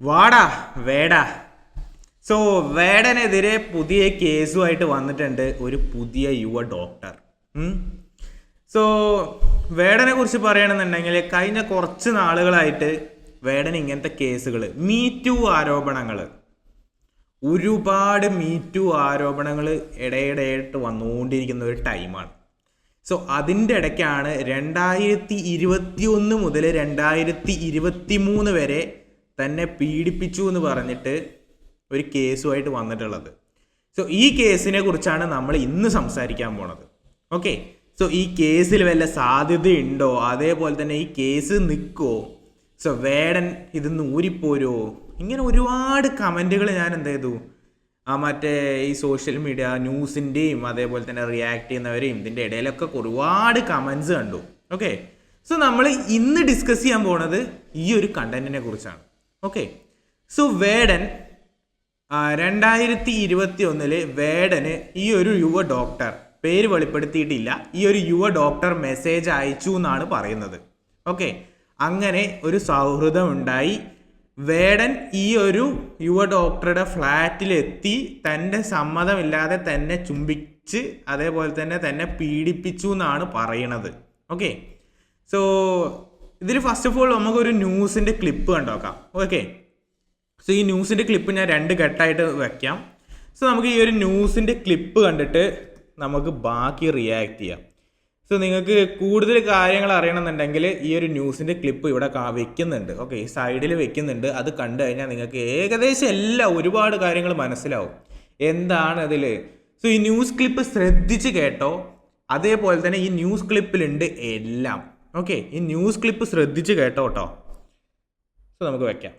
വാടാ വേടാ. സോ വേടനെതിരെ പുതിയ കേസുമായിട്ട് വന്നിട്ടുണ്ട് ഒരു പുതിയ യുവ ഡോക്ടർ. സോ വേടനെ കുറിച്ച് പറയുകയാണെന്നുണ്ടെങ്കിൽ കഴിഞ്ഞ കുറച്ച് നാളുകളായിട്ട് വേടൻ ഇങ്ങനത്തെ കേസുകൾ, മീറ്റു ആരോപണങ്ങൾ, ഒരുപാട് മീറ്റു ആരോപണങ്ങൾ ഇടയിടെയായിട്ട് വന്നുകൊണ്ടിരിക്കുന്ന ഒരു ടൈമാണ്. സോ അതിൻ്റെ ഇടയ്ക്കാണ് 2021 മുതൽ 2023 വരെ തന്നെ പീഡിപ്പിച്ചു എന്ന് പറഞ്ഞിട്ട് ഒരു കേസുമായിട്ട് വന്നിട്ടുള്ളത്. സോ ഈ കേസിനെ കുറിച്ചാണ് നമ്മൾ ഇന്ന് സംസാരിക്കാൻ പോണത്. ഓക്കെ, സോ ഈ കേസിൽ വല്ല സാധ്യതയുണ്ടോ, അതേപോലെ തന്നെ ഈ കേസ് നിൽക്കുമോ, സോ വേടൻ ഇതിന്ന് ഊരിപ്പോരോ, ഇങ്ങനെ ഒരുപാട് കമൻറ്റുകൾ ഞാൻ എന്ത് ചെയ്തു മറ്റേ ഈ സോഷ്യൽ മീഡിയ ന്യൂസിൻ്റെയും അതേപോലെ തന്നെ റിയാക്ട് ചെയ്യുന്നവരെയും ഇതിൻ്റെ ഇടയിലൊക്കെ ഒരുപാട് കമൻസ് കണ്ടു. ഓക്കെ, സോ നമ്മൾ ഇന്ന് ഡിസ്കസ് ചെയ്യാൻ പോണത് ഈ ഒരു കണ്ടന്റിനെ കുറിച്ചാണ്. ഓക്കെ, സോ വേടൻ 2021 വേടന് ഈ ഒരു യുവ ഡോക്ടർ, പേര് വെളിപ്പെടുത്തിയിട്ടില്ല, ഈ ഒരു യുവ ഡോക്ടർ മെസ്സേജ് അയച്ചു എന്നാണ് പറയുന്നത്. ഓക്കെ, അങ്ങനെ ഒരു സൗഹൃദം ഉണ്ടായി. വേടൻ ഈ ഒരു യുവ ഡോക്ടറുടെ ഫ്ലാറ്റിലെത്തി തൻ്റെ സമ്മതമില്ലാതെ തന്നെ ചുംബിച്ച് അതേപോലെ തന്നെ പീഡിപ്പിച്ചു എന്നാണ് പറയണത്. ഓക്കെ, സോ ഇതിൽ ഫസ്റ്റ് ഓഫ് ഓൾ നമുക്കൊരു ന്യൂസിൻ്റെ ക്ലിപ്പ് കണ്ടോക്കാം. ഓക്കെ, സോ ഈ ന്യൂസിൻ്റെ ക്ലിപ്പ് ഞാൻ 2 ഘട്ടമായിട്ട് വെക്കാം. സോ നമുക്ക് ഈ ഒരു ന്യൂസിൻ്റെ ക്ലിപ്പ് കണ്ടിട്ട് നമുക്ക് ബാക്കി റിയാക്ട് ചെയ്യാം. സോ നിങ്ങൾക്ക് കൂടുതൽ കാര്യങ്ങൾ അറിയണമെന്നുണ്ടെങ്കിൽ ഈ ഒരു ന്യൂസിൻ്റെ ക്ലിപ്പ് ഇവിടെ വെക്കുന്നുണ്ട്. ഓക്കെ, ഈ സൈഡിൽ വെക്കുന്നുണ്ട്. അത് കണ്ടു കഴിഞ്ഞാൽ നിങ്ങൾക്ക് ഏകദേശം ഒരുപാട് കാര്യങ്ങൾ മനസ്സിലാവും എന്താണ് അതിൽ. സോ ഈ ന്യൂസ് ക്ലിപ്പ് ശ്രദ്ധിച്ച് കേട്ടോ. അതേപോലെ തന്നെ ഈ ന്യൂസ് ക്ലിപ്പിലുണ്ട് എല്ലാം. ഓക്കെ, ഈ ന്യൂസ് ക്ലിപ്പ് ശ്രദ്ധിച്ച് കേട്ടോ കേട്ടോ. സോ നമുക്ക് വെക്കാം.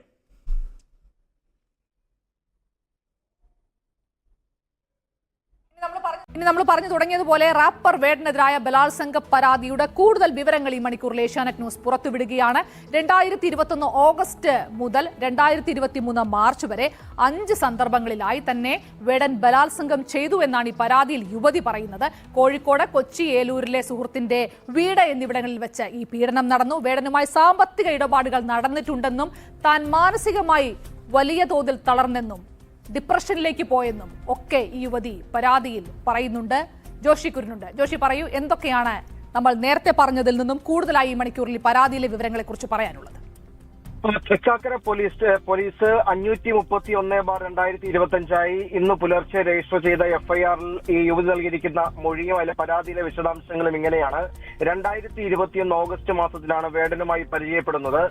ഇനി നമ്മൾ പറഞ്ഞു തുടങ്ങിയതുപോലെ റാപ്പർ വേടനെതിരായ ബലാത്സംഗ പരാതിയുടെ കൂടുതൽ വിവരങ്ങൾ ഈ മണിക്കൂറിൽ ഏഷ്യാനെറ്റ് ന്യൂസ് പുറത്തുവിടുകയാണ്. 2021 ഓഗസ്റ്റ് മുതൽ 2023 മാർച്ച് വരെ 5 സന്ദർഭങ്ങളിലായി തന്നെ വേടൻ ബലാത്സംഗം ചെയ്തു എന്നാണ് ഈ പരാതിയിൽ യുവതി പറയുന്നത്. കോഴിക്കോട്, കൊച്ചി, ഏലൂരിലെ സുഹൃത്തിന്റെ വീട് എന്നിവിടങ്ങളിൽ വെച്ച് ഈ പീഡനം നടന്നു. വേടനുമായി സാമ്പത്തിക ഇടപാടുകൾ നടന്നിട്ടുണ്ടെന്നും താൻ മാനസികമായി വലിയ തോതിൽ തളർന്നെന്നും ഡിപ്രഷനിലേക്ക് പോയെന്നും ഒക്കെ ഈ യുവതി പരാതിയിൽ പറയുന്നുണ്ട്. ജോഷി കുരുന്നുണ്ട്. ജോഷി, പറയൂ, എന്തൊക്കെയാണ് നമ്മൾ നേരത്തെ പറഞ്ഞതിൽ നിന്നും കൂടുതലായി ഈ മണിക്കൂറിൽ പരാതിയിലെ വിവരങ്ങളെ കുറിച്ച് പറയാനുള്ളത്? തൃക്കാക്കര പോലീസ് 531/2025 ഇന്ന് പുലർച്ചെ രജിസ്റ്റർ ചെയ്ത എഫ്ഐആറിൽ ഈ യുവതി നൽകിയിരിക്കുന്ന മൊഴിയും അതിലെ പരാതിയിലെ വിശദാംശങ്ങളും ഇങ്ങനെയാണ്. 2021 ഓഗസ്റ്റ് മാസത്തിലാണ് വേടനുമായി പരിചയപ്പെടുന്നത്.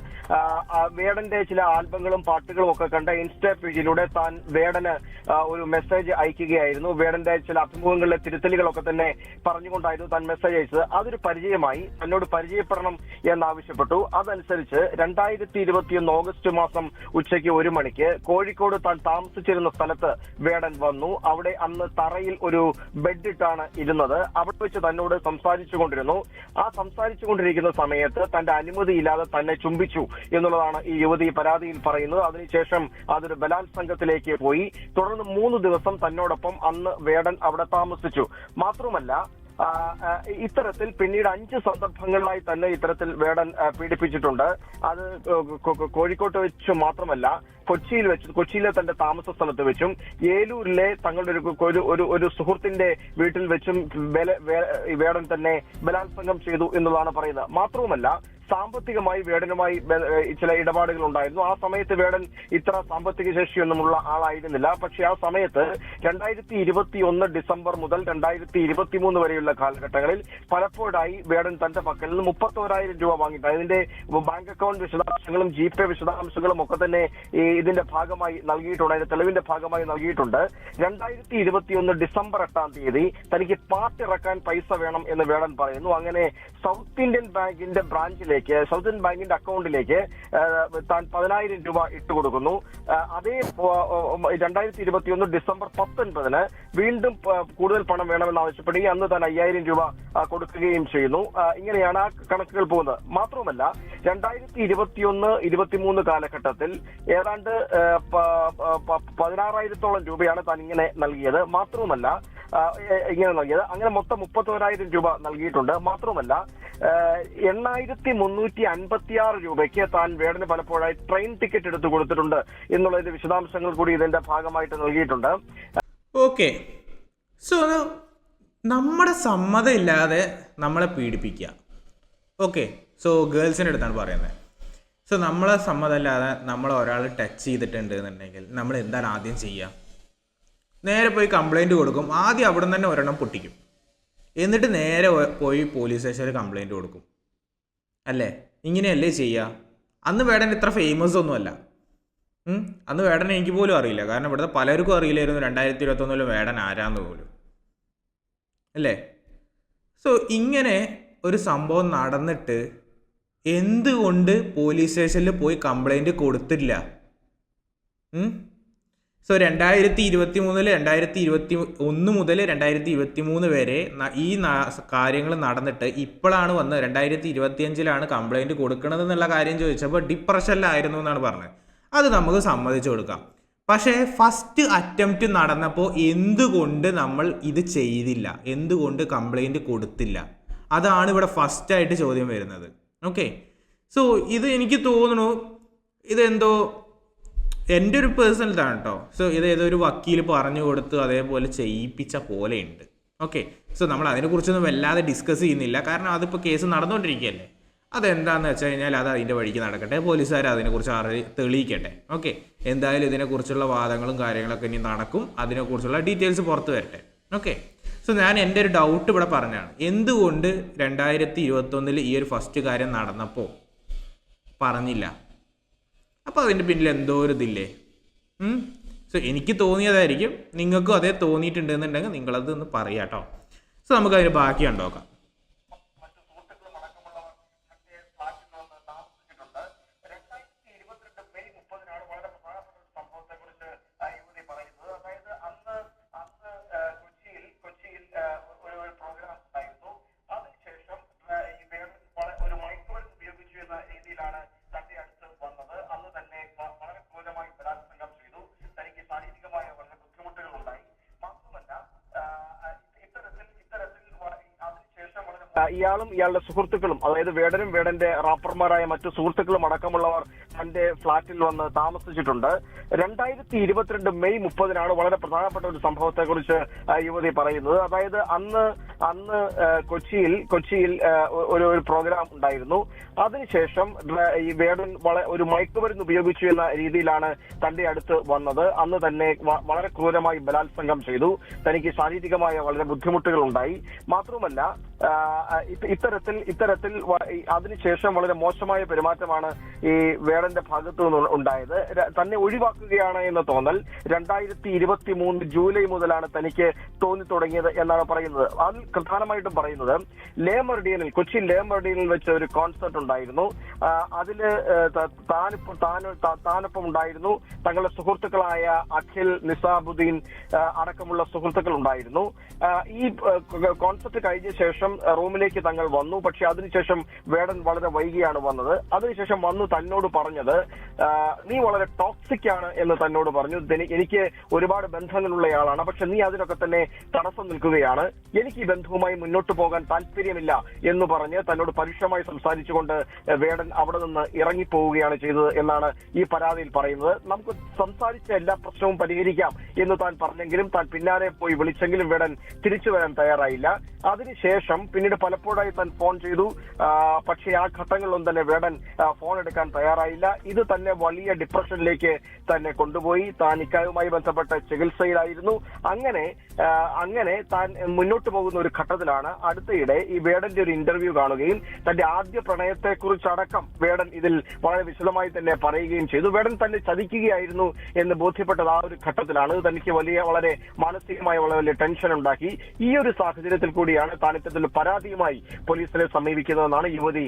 വേടന്റെ ചില ആൽബങ്ങളും പാട്ടുകളും ഒക്കെ കണ്ട ഇൻസ്റ്റാ പേജിലൂടെ താൻ വേടന് ഒരു മെസ്സേജ് അയക്കുകയായിരുന്നു. വേടന്റെ ചില അഭിമുഖങ്ങളിലെ തിരുത്തലുകളൊക്കെ തന്നെ പറഞ്ഞുകൊണ്ടായിരുന്നു താൻ മെസ്സേജ് അയച്ചത്. അതൊരു പരിചയമായി, തന്നോട് പരിചയപ്പെടണം എന്നാവശ്യപ്പെട്ടു. അതനുസരിച്ച് 2021 ഓഗസ്റ്റ് മാസം ഉച്ചയ്ക്ക് 1 മണിക്ക് കോഴിക്കോട് താൻ താമസിച്ചിരുന്ന സ്ഥലത്ത് വേടൻ വന്നു. അവിടെ അന്ന് തറയിൽ ഒരു ബെഡ് ഇട്ടാണ് ഇരുന്നത്. അവിടെ വെച്ച് തന്നോട് സംസാരിച്ചുകൊണ്ടിരുന്നു. ആ സംസാരിച്ചുകൊണ്ടിരിക്കുന്ന സമയത്ത് തന്റെ അനുമതിയില്ലാതെ തന്നെ ചുംബിച്ചു എന്നുള്ളതാണ് ഈ യുവതി പരാതിയിൽ പറയുന്നത്. അതിനുശേഷം അതൊരു ബലാത്സംഗത്തിലേക്ക് പോയി. തുടർന്ന് 3 ദിവസം തന്നോടൊപ്പം അന്ന് വേടൻ അവിടെ താമസിച്ചു. മാത്രമല്ല ഇത്തരത്തിൽ പിന്നീട് 5 സന്ദർഭങ്ങളിലായി തന്നെ ഇത്തരത്തിൽ വേടൻ പീഡിപ്പിച്ചിട്ടുണ്ട്. അത് കോഴിക്കോട്ട് വെച്ച് മാത്രമല്ല, കൊച്ചിയിലെ തന്റെ താമസ സ്ഥലത്ത് വെച്ചും ഏലൂരിലെ തങ്ങളുടെ ഒരു സുഹൃത്തിന്റെ വീട്ടിൽ വെച്ചും വേടൻ തന്നെ ബലാത്സംഗം ചെയ്തു എന്നുള്ളതാണ് പറയുന്നത്. മാത്രവുമല്ല, സാമ്പത്തികമായി വേടനുമായി ചില ഇടപാടുകൾ ഉണ്ടായിരുന്നു. ആ സമയത്ത് വേടൻ ഇത്ര സാമ്പത്തിക ശേഷിയൊന്നുമുള്ള ആളായിരുന്നില്ല. പക്ഷെ ആ സമയത്ത് 2021 ഡിസംബർ മുതൽ 2023 വരെയുള്ള കാലഘട്ടങ്ങളിൽ പലപ്പോഴായി വേടൻ തന്റെ പക്കൽ നിന്ന് 31,000 രൂപ വാങ്ങിയിട്ടുണ്ട്. അതിന്റെ ബാങ്ക് അക്കൗണ്ട് വിശദാംശങ്ങളും ജിപേ വിശദാംശങ്ങളും ഒക്കെ തന്നെ ഇതിന്റെ ഭാഗമായി നൽകിയിട്ടുണ്ട്, അതിന്റെ തെളിവിന്റെ ഭാഗമായി നൽകിയിട്ടുണ്ട്. 2021 ഡിസംബർ 8-ാം തീയതി തനിക്ക് പാർട്ടിറക്കാൻ പൈസ വേണം എന്ന് വേടൻ പറയുന്നു. അങ്ങനെ സൗത്ത് ഇന്ത്യൻ ബാങ്കിന്റെ ബ്രാഞ്ചിലേക്ക്, സൗത്ത് ഇന്ത്യൻ ബാങ്കിന്റെ അക്കൗണ്ടിലേക്ക് താൻ 10,000 രൂപ ഇട്ടുകൊടുക്കുന്നു. അതേ 2021 ഡിസംബർ 19 വീണ്ടും കൂടുതൽ പണം വേണമെന്ന് ആവശ്യപ്പെടുകയും അന്ന് താൻ 5,000 രൂപ കൊടുക്കുകയും ചെയ്യുന്നു. ഇങ്ങനെയാണ് ആ കണക്കുകൾ പോകുന്നത്. മാത്രമല്ല, 2021-23 കാലഘട്ടത്തിൽ ഏതാണ്ട് 16,000-ഓളം രൂപയാണ് താൻ ഇങ്ങനെ നൽകിയത്. മാത്രവുമല്ല, ഇങ്ങനെ നൽകിയത്. അങ്ങനെ മൊത്തം 31,000 രൂപ നൽകിയിട്ടുണ്ട്. മാത്രമല്ല 8,356 രൂപയ്ക്ക് താൻ വേടന് പലപ്പോഴായി ട്രെയിൻ ടിക്കറ്റ് എടുത്തു കൊടുത്തിട്ടുണ്ട് എന്നുള്ളതിന്റെ വിശദാംശങ്ങൾ കൂടി ഇതിന്റെ ഭാഗമായിട്ട് നൽകിയിട്ടുണ്ട്. ഓക്കെ, സോ നമ്മുടെ സമ്മതം ഇല്ലാതെ നമ്മളെ പീഡിപ്പിക്കുക. ഓക്കെ, സോ ഗേൾസിൻ്റെ അടുത്താണ് പറയുന്നത്. സോ നമ്മളെ സമ്മതമില്ലാതെ നമ്മളെ ഒരാൾ ടച്ച് ചെയ്തിട്ടുണ്ട് എന്നുണ്ടെങ്കിൽ നമ്മൾ എന്താണ് ആദ്യം ചെയ്യുക? നേരെ പോയി കംപ്ലൈൻറ്റ് കൊടുക്കും. ആദ്യം അവിടെ നിന്ന് തന്നെ ഒരെണ്ണം പൊട്ടിക്കും. എന്നിട്ട് നേരെ പോയി പോലീസ് സ്റ്റേഷനിൽ കംപ്ലൈൻറ്റ് കൊടുക്കും. അല്ലേ? ഇങ്ങനെയല്ലേ ചെയ്യുക? അന്ന് വേടൻ ഇത്ര ഫേമസ് ഒന്നുമല്ല. അന്ന് വേടനെ എനിക്ക് പോലും അറിയില്ല. കാരണം ഇവിടുത്തെ പലർക്കും അറിയില്ലായിരുന്നു 2021 വേടൻ ആരാന്ന് പോലും. അല്ലേ? സോ ഇങ്ങനെ ഒരു സംഭവം നടന്നിട്ട് എന്തുകൊണ്ട് പോലീസ് സ്റ്റേഷനിൽ പോയി കംപ്ലൈൻറ്റ് കൊടുത്തില്ല? സോ 2021 മുതൽ 2023 വരെ ഈ കാര്യങ്ങൾ നടന്നിട്ട് ഇപ്പോഴാണ് വന്ന് 2025 കംപ്ലൈൻറ്റ് കൊടുക്കണത് എന്നുള്ള കാര്യം ചോദിച്ചപ്പോൾ ഡിപ്രഷനിലായിരുന്നു എന്നാണ് പറഞ്ഞത്. അത് നമുക്ക് സമ്മതിച്ചു കൊടുക്കാം. പക്ഷേ ഫസ്റ്റ് അറ്റംപ്റ്റ് നടന്നപ്പോൾ എന്തുകൊണ്ട് നമ്മൾ ഇത് ചെയ്തില്ല? എന്തുകൊണ്ട് കംപ്ലൈൻറ്റ് കൊടുത്തില്ല? അതാണ് ഇവിടെ ഫസ്റ്റായിട്ട് ചോദ്യം വരുന്നത്. ഓക്കെ, സോ ഇത് എനിക്ക് തോന്നുന്നു ഇതെന്തോ എൻ്റെ ഒരു പേഴ്സണൽ ഇതാണ് കേട്ടോ. സോ ഇത് ഏതൊരു വക്കീൽ പറഞ്ഞു കൊടുത്ത് അതേപോലെ ചെയ്യിപ്പിച്ച പോലെയുണ്ട്. ഓക്കെ, സോ നമ്മൾ അതിനെക്കുറിച്ചൊന്നും വല്ലാതെ ഡിസ്കസ് ചെയ്യുന്നില്ല. കാരണം അതിപ്പോൾ കേസ് നടന്നുകൊണ്ടിരിക്കുകയല്ലേ. അതെന്താണെന്ന് വെച്ച് കഴിഞ്ഞാൽ അത് അതിൻ്റെ വഴിക്ക് നടക്കട്ടെ. പോലീസുകാർ അതിനെക്കുറിച്ച് തെളിയിക്കട്ടെ. ഓക്കെ, എന്തായാലും ഇതിനെക്കുറിച്ചുള്ള വാദങ്ങളും കാര്യങ്ങളൊക്കെ ഇനി നടക്കും. അതിനെക്കുറിച്ചുള്ള ഡീറ്റെയിൽസ് പുറത്ത് വരട്ടെ. ഓക്കെ, സോ ഞാൻ എൻ്റെ ഒരു ഡൗട്ട് ഇവിടെ പറഞ്ഞാണ്. എന്തുകൊണ്ട് 2021 ഈ ഒരു ഫസ്റ്റ് കാര്യം നടന്നപ്പോൾ പറഞ്ഞില്ല? അപ്പോൾ അതിൻ്റെ പിന്നിൽ എന്തോ ഒരു ഇതില്ലേ? സോ എനിക്ക് തോന്നിയതായിരിക്കും, നിങ്ങൾക്കും അതേ തോന്നിയിട്ടുണ്ടെന്നുണ്ടെങ്കിൽ നിങ്ങളത് ഒന്ന് പറയാം കേട്ടോ. സോ നമുക്ക് അതിന് ബാക്കി കണ്ടോക്കാം. ഇയാളും ഇയാളുടെ സുഹൃത്തുക്കളും, അതായത് വേടനും വേടന്റെ റാപ്പർമാരായ മറ്റു സുഹൃത്തുക്കളും അടക്കമുള്ളവർ തന്റെ ഫ്ളാറ്റിൽ വന്ന് താമസിച്ചിട്ടുണ്ട്. 2022 മെയ് 30 വളരെ പ്രധാനപ്പെട്ട ഒരു സംഭവത്തെ കുറിച്ച് യുവതി പറയുന്നത്. അതായത് അന്ന് കൊച്ചിയിൽ ഒരു പ്രോഗ്രാം ഉണ്ടായിരുന്നു. അതിനുശേഷം ഈ വേടൻ ഒരു മയക്കുമരുന്ന് ഉപയോഗിച്ചു എന്ന രീതിയിലാണ് തന്റെ അടുത്ത് വന്നത്. അന്ന് തന്നെ വളരെ ക്രൂരമായി ബലാത്സംഗം ചെയ്തു. തനിക്ക് ശാരീരികമായ വളരെ ബുദ്ധിമുട്ടുകൾ ഉണ്ടായി. മാത്രമല്ല ഇത്തരത്തിൽ അതിനുശേഷം വളരെ മോശമായ പെരുമാറ്റമാണ് ഈ വേടന്റെ ഭാഗത്തു നിന്ന് ഉണ്ടായത്. തന്നെ ഒഴിവാക്കുകയാണ് എന്ന തോന്നൽ 2023 ജൂലൈ മുതലാണ് തനിക്ക് തോന്നി തുടങ്ങിയത് എന്നാണ് പറയുന്നത്. അതിൽ പ്രധാനമായിട്ടും പറയുന്നത് കൊച്ചി ലേ മെറിഡിയനിൽ വെച്ച് ഒരു കോൺസെർട്ട് ഉണ്ടായിരുന്നു. അതില് താനൊപ്പം ഉണ്ടായിരുന്നു. തങ്ങളുടെ സുഹൃത്തുക്കളായ അഖിൽ, നിസാബുദ്ദീൻ അടക്കമുള്ള സുഹൃത്തുക്കൾ ഉണ്ടായിരുന്നു. ഈ കോൺസെർട്ട് കഴിഞ്ഞ ശേഷം റൂമിലേക്ക് തങ്ങൾ വന്നു. പക്ഷെ അതിനുശേഷം വേടൻ വളരെ വൈകിയാണ് വന്നത്. അതിനുശേഷം വന്നു തന്നോട് പറഞ്ഞത്, നീ വളരെ ടോക്സിക് ആണ് എന്ന് തന്നോട് പറഞ്ഞു. എനിക്ക് ഒരുപാട് ബന്ധങ്ങളുള്ളയാളാണ്, പക്ഷെ നീ അതിനൊക്കെ തന്നെ തടസ്സം നിൽക്കുകയാണ്. എനിക്ക് ഈ ബന്ധവുമായി മുന്നോട്ട് പോകാൻ താല്പര്യമില്ല എന്ന് പറഞ്ഞ് തന്നോട് പരുഷമായി സംസാരിച്ചുകൊണ്ട് വേടൻ അവിടെ നിന്ന് ഇറങ്ങിപ്പോവുകയാണ് ചെയ്തത് എന്നാണ് ഈ പരാതിയിൽ പറയുന്നത്. നമുക്ക് സംസാരിച്ച എല്ലാ പ്രശ്നവും പരിഹരിക്കാം എന്ന് താൻ പറഞ്ഞെങ്കിലും താൻ പിന്നാലെ പോയി വിളിച്ചെങ്കിലും വേടൻ തിരിച്ചു വരാൻ തയ്യാറായില്ല. അതിനുശേഷം പിന്നീട് പലപ്പോഴായി താൻ ഫോൺ ചെയ്തു. പക്ഷേ ആ ഘട്ടങ്ങളിലൊന്നും തന്നെ വേടൻ ഫോൺ എടുക്കാൻ തയ്യാറായില്ല. ഇത് തന്നെ വലിയ ഡിപ്രഷനിലേക്ക് തന്നെ കൊണ്ടുപോയി. താൻ ഇക്കാര്യവുമായി ബന്ധപ്പെട്ട ചികിത്സയിലായിരുന്നു. അങ്ങനെ താൻ മുന്നോട്ട് പോകുന്ന ഒരു ഘട്ടത്തിലാണ് അടുത്തയിടെ ഈ വേടന്റെ ഒരു ഇന്റർവ്യൂ കാണുകയും തന്റെ ആദ്യ പ്രണയത്തെക്കുറിച്ചടക്കം വേടൻ ഇതിൽ വളരെ വിശദമായി തന്നെ പറയുകയും ചെയ്തു. വേടൻ തന്നെ ചതിക്കുകയായിരുന്നു എന്ന് ബോധ്യപ്പെട്ടത് ആ ഒരു ഘട്ടത്തിലാണ്. തനിക്ക് വളരെ മാനസികമായ വലിയ ടെൻഷൻ ഉണ്ടാക്കി. ഈ ഒരു സാഹചര്യത്തിൽ കൂടിയാണ് താൻ ഇത്തരത്തിൽ പരാതിയുമായി പോലീസിനെ സമീപിക്കുന്നതെന്നാണ് യുവതി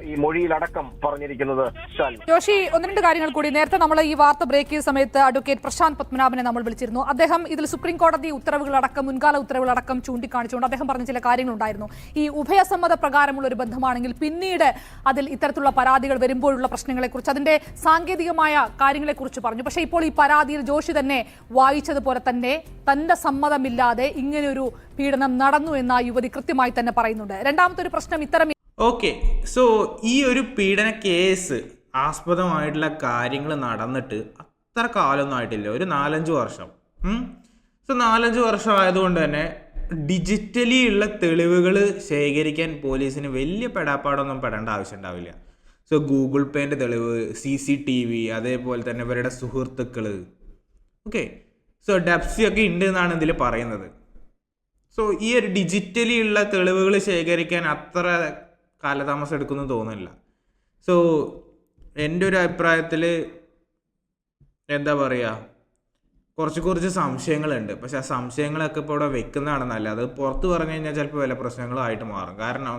ഈ മൊഴിയിലടക്കം പറഞ്ഞിരിക്കുന്നത്. ശാലു. ജോഷി, ഒന്ന് രണ്ട് കാര്യങ്ങൾ കൂടി. നേരത്തെ നമ്മൾ ഈ വാർത്ത ബ്രേക്ക് ചെയ്ത സമയത്ത് അഡ്വക്കേറ്റ് പ്രശാന്ത് പത്മനാഭനെ നമ്മൾ വിളിച്ചിരുന്നു. അദ്ദേഹം ഇതിൽ സുപ്രീം കോടതി ഉത്തരവുകളടക്കം, മുൻകാല ഉത്തരവുകളടക്കം ചൂണ്ടിക്കാണിച്ചുകൊണ്ട് അദ്ദേഹം പറഞ്ഞ ചില കാര്യങ്ങളുണ്ടായിരുന്നു. ഈ ഉഭയസമ്മത പ്രകാരമുള്ള ഒരു ബന്ധമാണെങ്കിൽ പിന്നീട് അതിൽ ഇത്തരത്തിലുള്ള പരാതികൾ വരുമ്പോഴുള്ള പ്രശ്നങ്ങളെക്കുറിച്ച്, അതിന്റെ സാങ്കേതികമായ കാര്യങ്ങളെക്കുറിച്ച് പറഞ്ഞു. പക്ഷേ ഇപ്പോൾ ഈ പരാതിയിൽ ജോഷി തന്നെ വായിച്ചതുപോലെ തന്നെ തന്റെ സമ്മതമില്ലാതെ ഇങ്ങനെയൊരു പീഡനം നടന്നു എന്ന ആ യുവതി കൃത്യമായി തന്നെ പറയുന്നുണ്ട്. രണ്ടാമത്തെ ഒരു പ്രശ്നം ഇത്തരം ഓക്കെ, സോ ഈ ഒരു പീഡന കേസ് ആസ്പദമായിട്ടുള്ള കാര്യങ്ങൾ നടന്നിട്ട് അത്ര കാലമൊന്നും ആയിട്ടില്ല, ഒരു 4-5 വർഷം. സോ 4-5 വർഷം ആയതുകൊണ്ട് തന്നെ ഡിജിറ്റലി ഉള്ള തെളിവുകൾ ശേഖരിക്കാൻ പോലീസിന് വലിയ പെടാപ്പാടൊന്നും പെടേണ്ട ആവശ്യം ഉണ്ടാവില്ല. സോ ഗൂഗിൾ പേൻ്റെ തെളിവ്, CCTV, അതേപോലെ തന്നെ ഇവരുടെ സുഹൃത്തുക്കൾ, ഓക്കെ, സോ ഡെപ്സി ഒക്കെ ഉണ്ട് എന്നാണ് ഇതിൽ പറയുന്നത്. സോ ഈ ഒരു ഡിജിറ്റലി ഉള്ള തെളിവുകൾ ശേഖരിക്കാൻ അത്ര കാലതാമസം എടുക്കുമെന്ന് തോന്നുന്നില്ല. സോ എൻ്റെ ഒരു അഭിപ്രായത്തിൽ എന്താ പറയുക, കുറച്ച് സംശയങ്ങളുണ്ട്. പക്ഷെ ആ സംശയങ്ങളൊക്കെ ഇപ്പോൾ ഇവിടെ വെക്കുന്നതാണ് നല്ലത്. അത് പുറത്ത് പറഞ്ഞു കഴിഞ്ഞാൽ ചിലപ്പോൾ വല്ല പ്രശ്നങ്ങളായിട്ട് മാറും. കാരണം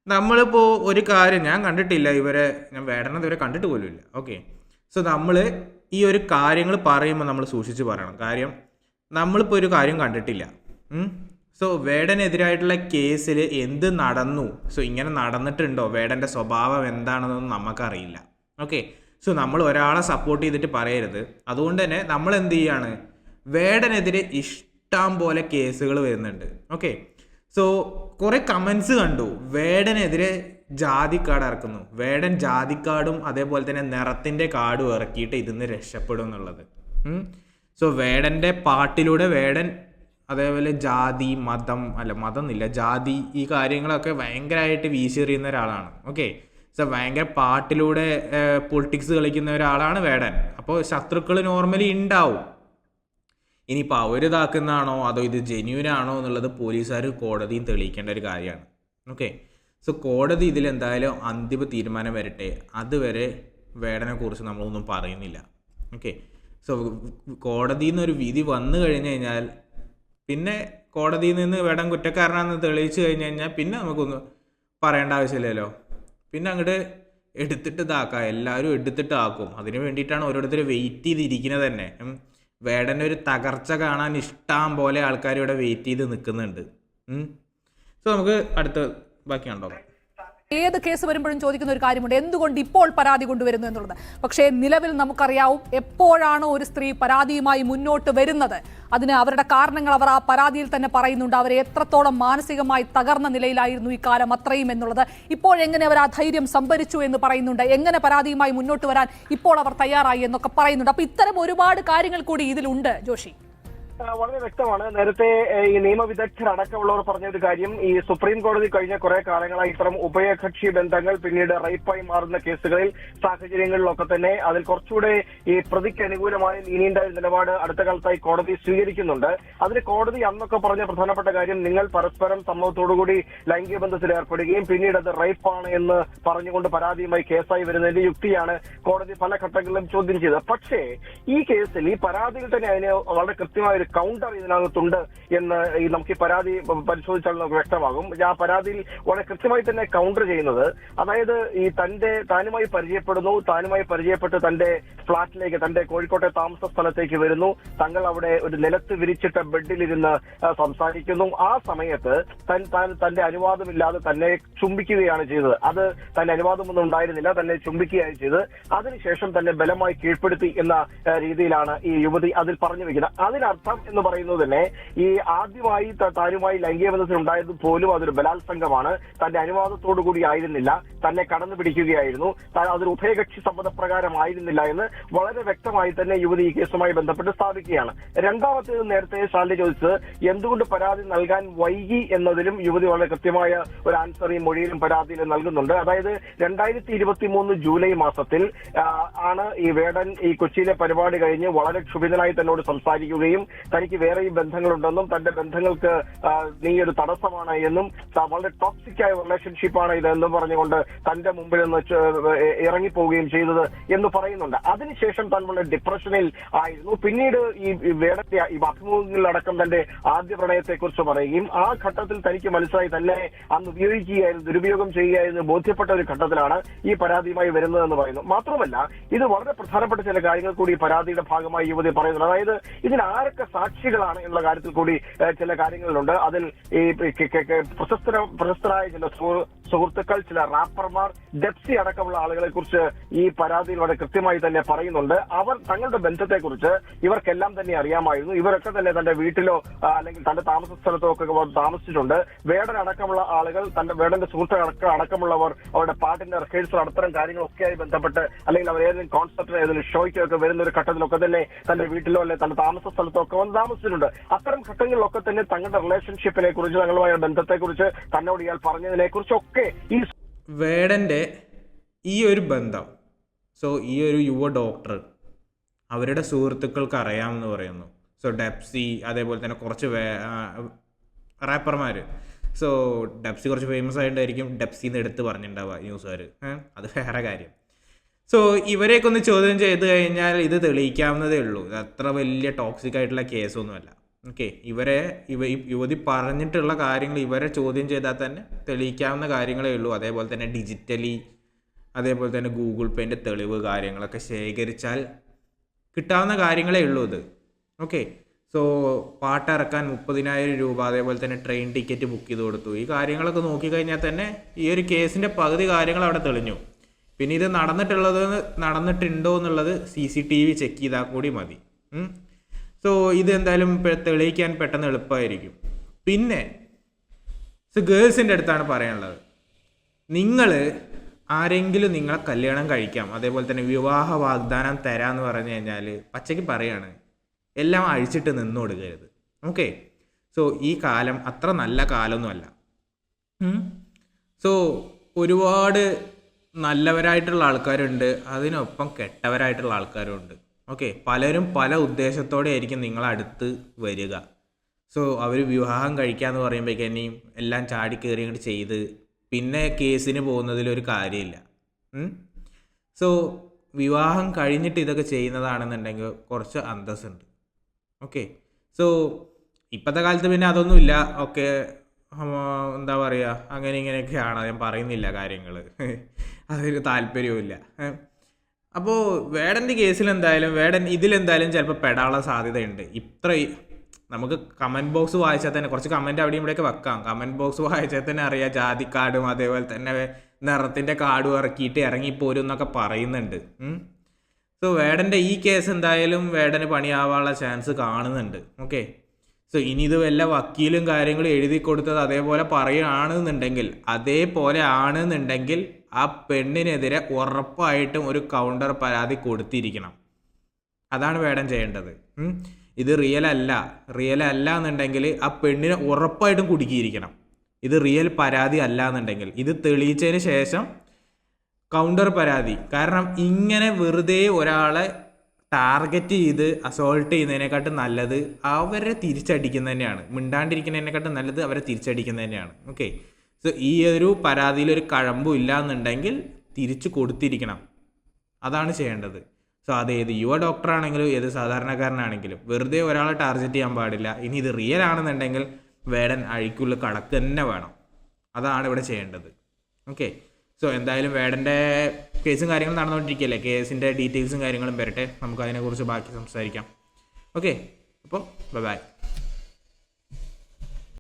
നമ്മളിപ്പോൾ ഒരു കാര്യം, ഞാൻ കണ്ടിട്ടില്ല ഇവരെ, ഞാൻ വേടനെ ഇതുവരെ കണ്ടിട്ട് പോലും ഇല്ല. ഓക്കെ, സോ നമ്മൾ ഈ ഒരു കാര്യങ്ങൾ പറയുമ്പോൾ നമ്മൾ സൂക്ഷിച്ച് പറയണം. കാര്യം നമ്മളിപ്പോൾ ഒരു കാര്യം കണ്ടിട്ടില്ല. സോ വേടനെതിരായിട്ടുള്ള കേസിൽ എന്ത് നടന്നു, സോ ഇങ്ങനെ നടന്നിട്ടുണ്ടോ, വേടൻ്റെ സ്വഭാവം എന്താണെന്നൊന്നും നമുക്കറിയില്ല. ഓക്കെ, സോ നമ്മൾ ഒരാളെ സപ്പോർട്ട് ചെയ്തിട്ട് പറയരുത്. അതുകൊണ്ട് തന്നെ നമ്മൾ എന്ത് ചെയ്യാണ്, വേടനെതിരെ ഇഷ്ടം പോലെ കേസുകൾ വരുന്നുണ്ട്. ഓക്കെ, സോ കുറേ കമൻസ് കണ്ടു, വേടനെതിരെ ജാതി കാർഡ് ഇറക്കുന്നു, വേടൻ ജാതി കാർഡും അതേപോലെ തന്നെ നിറത്തിൻ്റെ കാർഡും ഇറക്കിയിട്ട് ഇതിന്ന് രക്ഷപ്പെടും എന്നുള്ളത്. സോ വേടൻ്റെ പാട്ടിലൂടെ വേടൻ അതേപോലെ ജാതി, മതമൊന്നുമില്ല, ജാതി, ഈ കാര്യങ്ങളൊക്കെ ഭയങ്കരമായിട്ട് വീശിയെറിയുന്ന ഒരാളാണ്. ഓക്കെ, സോ ഭയങ്കര പാട്ടിലൂടെ പൊളിറ്റിക്സ് കളിക്കുന്ന ഒരാളാണ് വേടൻ. അപ്പോൾ ശത്രുക്കൾ നോർമലി ഉണ്ടാവും. ഇനിയിപ്പോൾ അവരിതാക്കുന്നതാണോ അതോ ഇത് ജെന്യൂനാണോ എന്നുള്ളത് പോലീസുകാർ കോടതിയും തെളിയിക്കേണ്ട ഒരു കാര്യമാണ്. ഓക്കെ, സോ കോടതി ഇതിലെന്തായാലും അന്തിമ തീരുമാനം വരട്ടെ. അതുവരെ വേടനെ കുറിച്ച് നമ്മളൊന്നും പറയുന്നില്ല. ഓക്കെ, സോ കോടതിയിൽ നിന്നൊരു വിധി വന്നു കഴിഞ്ഞു കഴിഞ്ഞാൽ പിന്നെ കോടതിയിൽ നിന്ന് വേടൻ കുറ്റക്കാരനാണെന്ന് തെളിയിച്ചു കഴിഞ്ഞ് കഴിഞ്ഞാൽ പിന്നെ നമുക്കൊന്നും പറയേണ്ട ആവശ്യമില്ലല്ലോ. പിന്നെ അങ്ങോട്ട് എടുത്തിട്ട് ഇതാക്കാം, എല്ലാവരും എടുത്തിട്ടാക്കും. അതിന് വേണ്ടിയിട്ടാണ് ഓരോരുത്തർ വെയിറ്റ് ചെയ്തിരിക്കുന്നത് തന്നെ. വേടൻ്റെ ഒരു തകർച്ച കാണാൻ ഇഷ്ടം പോലെ ആൾക്കാർ ഇവിടെ വെയിറ്റ് ചെയ്ത് നിൽക്കുന്നുണ്ട്. സോ നമുക്ക് അടുത്ത ബാക്കി കണ്ടോ. ഏത് കേസ് വരുമ്പോഴും ചോദിക്കുന്ന ഒരു കാര്യമുണ്ട്, എന്തുകൊണ്ട് ഇപ്പോൾ പരാതി കൊണ്ടുവരുന്നു എന്നുള്ളത്. പക്ഷേ നിലവിൽ നമുക്കറിയാവും, എപ്പോഴാണോ ഒരു സ്ത്രീ പരാതിയുമായി മുന്നോട്ട് വരുന്നത് അതിന് അവരുടെ കാരണങ്ങൾ അവർ ആ പരാതിയിൽ തന്നെ പറയുന്നുണ്ട്. അവരെ എത്രത്തോളം മാനസികമായി തകർന്ന നിലയിലായിരുന്നു ഈ കാലം അത്രയും എന്നുള്ളത്. ഇപ്പോഴെങ്ങനെ അവർ ആ ധൈര്യം സംഭരിച്ചു എന്ന് പറയുന്നുണ്ട്, എങ്ങനെ പരാതിയുമായി മുന്നോട്ട് വരാൻ ഇപ്പോൾ അവർ തയ്യാറായി എന്നൊക്കെ പറയുന്നുണ്ട്. അപ്പൊ ഇത്തരം ഒരുപാട് കാര്യങ്ങൾ കൂടി ഇതിലുണ്ട് ജോഷി. വളരെ വ്യക്തമാണ്. നേരത്തെ ഈ നിയമവിദഗ്ധർ അടക്കമുള്ളവർ പറഞ്ഞ ഒരു കാര്യം, ഈ സുപ്രീം കോടതി കഴിഞ്ഞ കുറെ കാലങ്ങളായി ഇത്തരം ഉഭയകക്ഷി ബന്ധങ്ങൾ പിന്നീട് റേപ്പായി മാറുന്ന കേസുകളിൽ, സാഹചര്യങ്ങളിലൊക്കെ തന്നെ അതിൽ കുറച്ചുകൂടെ ഈ പ്രതിക്ക് അനുകൂലമായ നീണ്ട നിലപാട് അടുത്ത കാലത്തായി കോടതി സ്വീകരിക്കുന്നുണ്ട്. അതിന് കോടതി അന്നൊക്കെ പറഞ്ഞ പ്രധാനപ്പെട്ട കാര്യം, നിങ്ങൾ പരസ്പരം സമ്മതത്തോടുകൂടി ലൈംഗിക ബന്ധത്തിൽ ഏർപ്പെടുകയും പിന്നീട് അത് റേപ്പാണ് എന്ന് പറഞ്ഞുകൊണ്ട് പരാതിയുമായി കേസായി വരുന്നതിന്റെ യുക്തിയാണ് കോടതി പല ഘട്ടങ്ങളിലും ചോദ്യം ചെയ്തത്. പക്ഷേ ഈ കേസിൽ ഈ പരാതിയിൽ തന്നെ അതിന് വളരെ കൃത്യമായ കൗണ്ടർ ഇതിനകത്തുണ്ട് എന്ന് നമുക്ക് ഈ പരാതി പരിശോധിച്ചാൽ നമുക്ക് വ്യക്തമാകും. ആ പരാതിയിൽ വളരെ കൃത്യമായി തന്നെ കൗണ്ടർ ചെയ്യുന്നത്, അതായത് ഈ താനുമായി പരിചയപ്പെടുന്നു, താനുമായി പരിചയപ്പെട്ട് തന്റെ ഫ്ളാറ്റിലേക്ക്, തന്റെ കോഴിക്കോട്ടെ താമസ സ്ഥലത്തേക്ക് വരുന്നു, തങ്ങൾ അവിടെ ഒരു നിലത്ത് വിരിച്ചിട്ട ബെഡിലിരുന്ന് സംസാരിക്കുന്നു. ആ സമയത്ത് തന്റെ അനുവാദമില്ലാതെ തന്നെ ചുംബിക്കുകയാണ് ചെയ്തത്. അത് തന്റെ അനുവാദമൊന്നും ഉണ്ടായിരുന്നില്ല, തന്നെ ചുംബിക്കുകയാണ് ചെയ്തത്. അതിനുശേഷം തന്നെ ബലമായി കീഴ്പ്പെടുത്തി എന്ന രീതിയിലാണ് ഈ യുവതി അതിൽ പറഞ്ഞു വെക്കുന്നത്. അതിനർത്ഥം എന്ന് പറയുന്നത് തന്നെ ഈ ആദ്യമായി താനുമായി ലൈംഗിക ബന്ധത്തിൽ ഉണ്ടായത് പോലും അതൊരു ബലാത്സംഗമാണ്, തന്റെ അനുവാദത്തോടു കൂടി ആയിരുന്നില്ല, തന്നെ കടന്നു പിടിക്കുകയായിരുന്നു, അതൊരു ഉഭയകക്ഷി സമ്മതപ്രകാരമായിരുന്നില്ല എന്ന് വളരെ വ്യക്തമായി തന്നെ യുവതി ഈ കേസുമായി ബന്ധപ്പെട്ട് സ്ഥാപിക്കുകയാണ്. രണ്ടാമത്തേത്, നേരത്തെ ശാലിനി ചോദിച്ചത് എന്തുകൊണ്ട് പരാതി നൽകാൻ വൈകി എന്നതിലും യുവതി വളരെ കൃത്യമായ ഒരു ആൻസർ ഈ മൊഴിയിലും പരാതിയിലും നൽകുന്നുണ്ട്. അതായത് 2023 ജൂലൈ മാസത്തിൽ ആണ് ഈ വേടൻ ഈ കൊച്ചിയിലെ പരിപാടി കഴിഞ്ഞ് വളരെ ക്ഷുഭിതനായി തന്നോട് സംസാരിക്കുകയും തനിക്ക് വേറെയും ബന്ധങ്ങളുണ്ടെന്നും തന്റെ ബന്ധങ്ങൾക്ക് നീ ഒരു തടസ്സമാണ് എന്നും വളരെ ടോക്സിക് ആയ റിലേഷൻഷിപ്പാണ് ഇത് എന്നും പറഞ്ഞുകൊണ്ട് തന്റെ മുമ്പിൽ നിന്ന് ഇറങ്ങിപ്പോവുകയും ചെയ്തത് എന്ന് പറയുന്നുണ്ട്. അതിനുശേഷം താൻ വളരെ ഡിപ്രഷനിൽ ആയിരുന്നു. പിന്നീട് ഈ വേടന്റെ ഈ അഭിമുഖങ്ങളിലടക്കം തന്റെ ആദ്യ പ്രണയത്തെക്കുറിച്ച് പറയുകയും ആ ഘട്ടത്തിൽ തനിക്ക് മനസ്സിലായി തന്നെ അന്ന് ഉപയോഗിക്കുകയായിരുന്നു, ദുരുപയോഗം ചെയ്യുകയായിരുന്നു ബോധ്യപ്പെട്ട ഒരു ഘട്ടത്തിലാണ് ഈ പരാതിയുമായി വരുന്നതെന്ന് പറയുന്നു. മാത്രമല്ല ഇത് വളരെ പ്രധാനപ്പെട്ട ചില കാര്യങ്ങൾ കൂടി പരാതിയുടെ ഭാഗമായി യുവതി പറയുന്നുണ്ട്. അതായത് ഇതിൽ ആരൊക്കെ സാക്ഷികളാണ് എന്നുള്ള കാര്യത്തിൽ കൂടി ചില കാര്യങ്ങളുണ്ട്. അതിൽ ഈ പ്രശസ്തരായ ചില സുഹൃത്തുക്കൾ, ചില റാപ്പർമാർ, ഡെപ്സി അടക്കമുള്ള ആളുകളെ കുറിച്ച് ഈ പരാതിയിൽ വളരെ കൃത്യമായി തന്നെ പറയുന്നുണ്ട്. അവർ തങ്ങളുടെ ബന്ധത്തെക്കുറിച്ച് ഇവർക്കെല്ലാം തന്നെ അറിയാമായിരുന്നു. ഇവരൊക്കെ തന്നെ തന്റെ വീട്ടിലോ അല്ലെങ്കിൽ തന്റെ താമസ സ്ഥലത്തോ ഒക്കെ താമസിച്ചിട്ടുണ്ട്. വേടൻ അടക്കമുള്ള ആളുകൾ, വേടന്റെ സുഹൃത്തുക്കൾ അടക്കമുള്ളവർ അവരുടെ പാട്ടിന്റെ റിഹേഴ്സൽ അത്തരം കാര്യങ്ങളൊക്കെയായി ബന്ധപ്പെട്ട് അല്ലെങ്കിൽ അവർ ഏതെങ്കിലും കോൺസെർട്ടിന് ഏതെങ്കിലും ഷോയ്ക്കോ ഒക്കെ വരുന്ന ഒരു ഘട്ടത്തിലൊക്കെ തന്നെ തന്റെ വീട്ടിലോ അല്ലെങ്കിൽ തന്റെ താമസ സ്ഥലത്തോ ഒക്കെ വന്ന് താമസിച്ചിട്ടുണ്ട്. അത്തരം ഘട്ടങ്ങളിലൊക്കെ തന്നെ തങ്ങളുടെ റിലേഷൻഷിപ്പിനെ കുറിച്ച്, തങ്ങളുമായ ബന്ധത്തെക്കുറിച്ച്, തന്നോട് ഇയാൾ പറഞ്ഞതിനെ കുറിച്ചൊക്കെ ഈ വേടന്റെ ഈ ഒരു ബന്ധം, സോ ഈ ഒരു യുവ ഡോക്ടർ അവരുടെ സുഹൃത്തുക്കൾക്ക് അറിയാമെന്ന് പറയുന്നു. സോ ഡെപ്സി, അതേപോലെ തന്നെ കുറച്ച് റാപ്പർമാർ. സോ ഡെപ്സി കുറച്ച് ഫേമസ് ആയിട്ടായിരിക്കും ഡെപ്സിന്ന് എടുത്ത് പറഞ്ഞിട്ടുണ്ടാവുക ന്യൂസുകാർ. അത് വേറെ കാര്യം. സോ ഇവരെയൊക്കെ ഒന്ന് ചോദ്യം ചെയ്ത് കഴിഞ്ഞാൽ ഇത് തെളിയിക്കാവുന്നതേ ഉള്ളൂ. ഇത് അത്ര വലിയ ടോക്സിക് ആയിട്ടുള്ള കേസൊന്നുമല്ല. ഓക്കെ, യുവതി പറഞ്ഞിട്ടുള്ള കാര്യങ്ങൾ ഇവരെ ചോദ്യം ചെയ്താൽ തന്നെ തെളിയിക്കാവുന്ന കാര്യങ്ങളേ ഉള്ളൂ. അതേപോലെ തന്നെ ഡിജിറ്റലി, അതേപോലെ തന്നെ ഗൂഗിൾ പേൻ്റെ തെളിവ് കാര്യങ്ങളൊക്കെ ശേഖരിച്ചാൽ കിട്ടാവുന്ന കാര്യങ്ങളേ ഉള്ളൂ ഇത്. ഓക്കെ, സോ പാട്ടിറക്കാൻ 30,000 രൂപ, അതേപോലെ തന്നെ ട്രെയിൻ ടിക്കറ്റ് ബുക്ക് ചെയ്ത് കൊടുത്തു. ഈ കാര്യങ്ങളൊക്കെ നോക്കിക്കഴിഞ്ഞാൽ തന്നെ ഈ ഒരു കേസിൻ്റെ പകുതി കാര്യങ്ങൾ അവിടെ തെളിഞ്ഞു. പിന്നെ ഇത് നടന്നിട്ടുണ്ടോ എന്നുള്ളത് CCTV ചെക്ക് ചെയ്താൽ കൂടി മതി. സോ ഇതെന്തായാലും തെളിയിക്കാൻ പെട്ടെന്ന് എളുപ്പമായിരിക്കും. പിന്നെ ഗേൾസിൻ്റെ അടുത്താണ് പറയാനുള്ളത്, നിങ്ങൾ ആരെങ്കിലും നിങ്ങളെ കല്യാണം കഴിക്കാം, അതേപോലെ തന്നെ വിവാഹ വാഗ്ദാനം തരാമെന്ന് പറഞ്ഞു കഴിഞ്ഞാൽ പച്ചയ്ക്ക് പറയാണ്, എല്ലാം അഴിച്ചിട്ട് നിന്ന് കൊടുക്കരുത്. ഓക്കെ, സോ ഈ കാലം അത്ര നല്ല കാലമൊന്നുമല്ല. സോ ഒരുപാട് നല്ലവരായിട്ടുള്ള ആൾക്കാരുണ്ട്, അതിനൊപ്പം കെട്ടവരായിട്ടുള്ള ആൾക്കാരുണ്ട്. ഓക്കെ, പലരും പല ഉദ്ദേശത്തോടെ ആയിരിക്കും നിങ്ങളടുത്ത് വരിക. സോ അവർ വിവാഹം കഴിക്കാമെന്ന് പറയുമ്പോഴേക്കും എല്ലാം ചാടിക്കയറി അങ്ങോട്ട് ചെയ്ത് പിന്നെ കേസിന് പോകുന്നതിലൊരു കാര്യമില്ല. സോ വിവാഹം കഴിഞ്ഞിട്ട് ഇതൊക്കെ ചെയ്യുന്നതാണെന്നുണ്ടെങ്കിൽ കുറച്ച് അന്തസ്സുണ്ട്. ഓക്കെ, സോ ഇപ്പോഴത്തെ കാലത്ത് പിന്നെ അതൊന്നുമില്ല. ഓക്കെ, എന്താ പറയുക, അങ്ങനെ ഇങ്ങനെയൊക്കെയാണ്. ഞാൻ പറയുന്നില്ല കാര്യങ്ങൾ, അതിന് താല്പര്യവുമില്ല. അപ്പോൾ വേടൻ്റെ കേസിൽ വേടൻ ഇതിലെന്തായാലും ചിലപ്പോൾ പെടാനുള്ള സാധ്യതയുണ്ട്. നമുക്ക് കമൻറ്റ് ബോക്സ് വായിച്ചാൽ തന്നെ കുറച്ച് കമൻറ്റ് അവിടെയും ഇവിടെയൊക്കെ വെക്കാം. കമൻറ്റ് ബോക്സ് വായിച്ചാൽ തന്നെ അറിയാം, ജാതി കാർഡും അതേപോലെ തന്നെ നിറത്തിൻ്റെ കാർഡും ഇറക്കിയിട്ട് ഇറങ്ങിപ്പോരും എന്നൊക്കെ പറയുന്നുണ്ട്. സോ വേടൻ്റെ ഈ കേസ് എന്തായാലും വേടന് പണിയാവാനുള്ള ചാൻസ് കാണുന്നുണ്ട്. ഓക്കെ, സോ ഇനി ഇത് വല്ല വക്കീലും കാര്യങ്ങളും എഴുതി കൊടുത്തത് അതേപോലെ പറയുകയാണെന്നുണ്ടെങ്കിൽ ആ പെണ്ണിനെതിരെ ഉറപ്പായിട്ടും ഒരു കൗണ്ടർ പരാതി കൊടുത്തിരിക്കണം. അതാണ് വേടൻ ചെയ്യേണ്ടത്. ഇത് റിയൽ അല്ല എന്നുണ്ടെങ്കിൽ ആ പെണ്ണിനെ ഉറപ്പായിട്ടും കുടുക്കിയിരിക്കണം. ഇത് റിയൽ പരാതി അല്ല എന്നുണ്ടെങ്കിൽ ഇത് തെളിയിച്ചതിന് ശേഷം കൗണ്ടർ പരാതി. കാരണം ഇങ്ങനെ വെറുതെ ഒരാളെ ടാർഗറ്റ് ചെയ്ത് അസോൾട്ട് ചെയ്യുന്നതിനെക്കാട്ടും നല്ലത് അവരെ തിരിച്ചടിക്കുന്നത് തന്നെയാണ്. മിണ്ടാണ്ടിരിക്കുന്നതിനെക്കാട്ടും നല്ലത് അവരെ തിരിച്ചടിക്കുന്നത് തന്നെയാണ്. ഓക്കെ, സോ ഈ ഒരു പരാതിയിലൊരു കഴമ്പും ഇല്ല എന്നുണ്ടെങ്കിൽ തിരിച്ചു കൊടുത്തിരിക്കണം. അതാണ് ചെയ്യേണ്ടത്. സോ അത് ഏത് യുവ ഡോക്ടറാണെങ്കിലും ഏത് സാധാരണക്കാരനാണെങ്കിലും വെറുതെ ഒരാളെ ടാർഗറ്റ് ചെയ്യാൻ പാടില്ല. ഇനി ഇത് റിയൽ ആണെന്നുണ്ടെങ്കിൽ വേടൻ അഴിക്കുള്ളിൽ കടക്ക് തന്നെ വേണം. അതാണ് ഇവിടെ ചെയ്യേണ്ടത്. ഓക്കെ, സോ എന്തായാലും വേടൻ്റെ കേസും കാര്യങ്ങളും നടന്നുകൊണ്ടിരിക്കുകയല്ലേ. കേസിൻ്റെ ഡീറ്റെയിൽസും കാര്യങ്ങളും വരട്ടെ, നമുക്ക് അതിനെക്കുറിച്ച് ബാക്കി സംസാരിക്കാം. ഓക്കെ, അപ്പോൾ ബൈ.